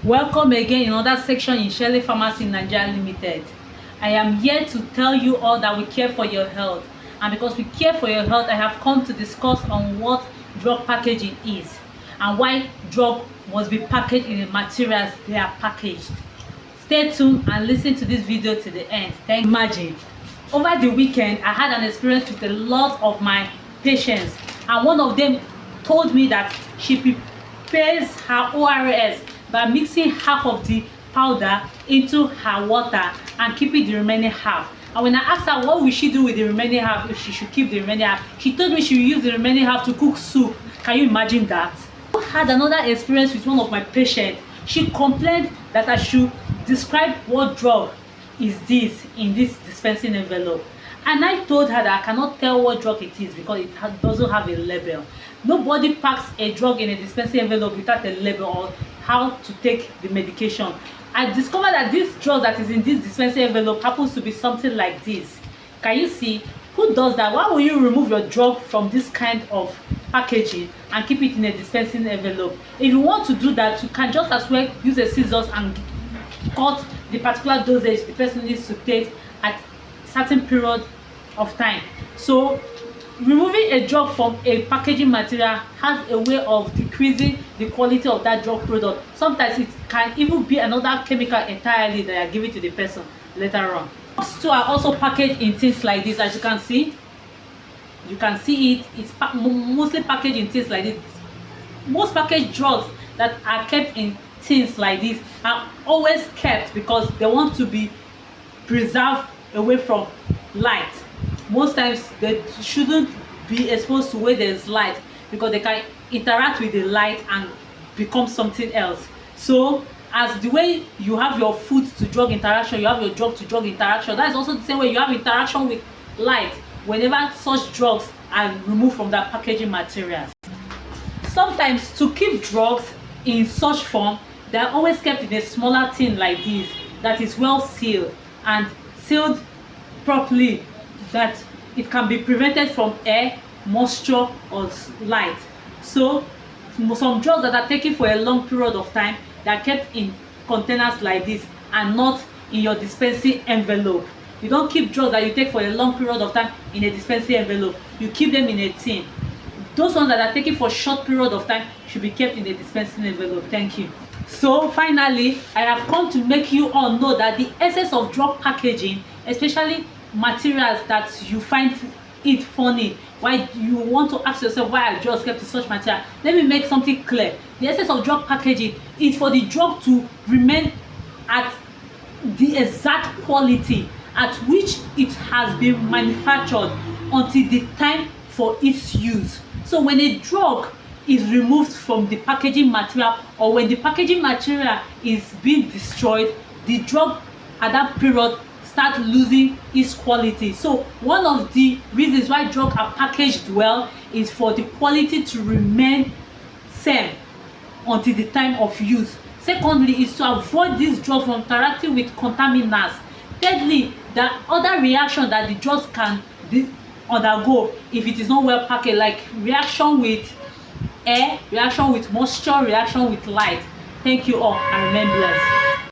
Welcome again in another section in Shelley Pharmacy Nigeria Limited. I am here to tell you all that we care for your health, and because we care for your health, I have come to discuss on what drug packaging is and why drug must be packaged in the materials they are packaged. Stay tuned and listen to this video to the end. Thank you. Imagine, over the weekend I had an experience with a lot of my patients, and one of them told me that she prepares her ORS by mixing half of the powder into her water and keeping the remaining half. And when I asked her what will she do with the remaining half, if she should keep the remaining half, she told me she will use the remaining half to cook soup. Can you imagine that? I had another experience with one of my patients. She complained that I should describe what drug is this in this dispensing envelope. And I told her that I cannot tell what drug it is because it doesn't have a label. Nobody packs a drug in a dispensing envelope without a label or how to take the medication. I discovered that this drug that is in this dispensing envelope happens to be something like this. Can you see? Who does that? Why will you remove your drug from this kind of packaging and keep it in a dispensing envelope? If you want to do that, you can just as well use a scissors and cut the particular dosage the person needs to take at certain period of time. So removing a drug from a packaging material has a way of decreasing the quality of that drug product. Sometimes it can even be another chemical entirely that you are giving to the person later on. Drugs too are also packaged in things like this. As you can see it, it's mostly packaged in things like this. Most packaged drugs that are kept in things like this are always kept because they want to be preserved away from light. Most times they shouldn't be exposed to where there's light because they can interact with the light and become something else. So as the way you have your food to drug interaction, you have your drug to drug interaction, that is also the same way you have interaction with light whenever such drugs are removed from that packaging materials. Sometimes to keep drugs in such form, they are always kept in a smaller tin like this that is well sealed and sealed properly, that it can be prevented from air, moisture or light. So some drugs that are taken for a long period of time, they are kept in containers like this and not in your dispensing envelope. You don't keep drugs that you take for a long period of time in a dispensing envelope. You keep them in a tin. Those ones that are taken for short period of time should be kept in a dispensing envelope. Thank you. So finally, I have come to make you all know that the essence of drug packaging, especially materials that you find it funny, why you want to ask yourself why I just kept such material. Let me make something clear. The essence of drug packaging is for the drug to remain at the exact quality at which it has been manufactured until the time for its use. So when a drug is removed from the packaging material, or when the packaging material is being destroyed, the drug at that period start losing its quality. So one of the reasons why drugs are packaged well is for the quality to remain same until the time of use. Secondly, is to avoid this drug from interacting with contaminants. Thirdly, the other reaction that the drugs can undergo if it is not well packaged, like reaction with air, reaction with moisture, reaction with light. Thank you all and remain blessed.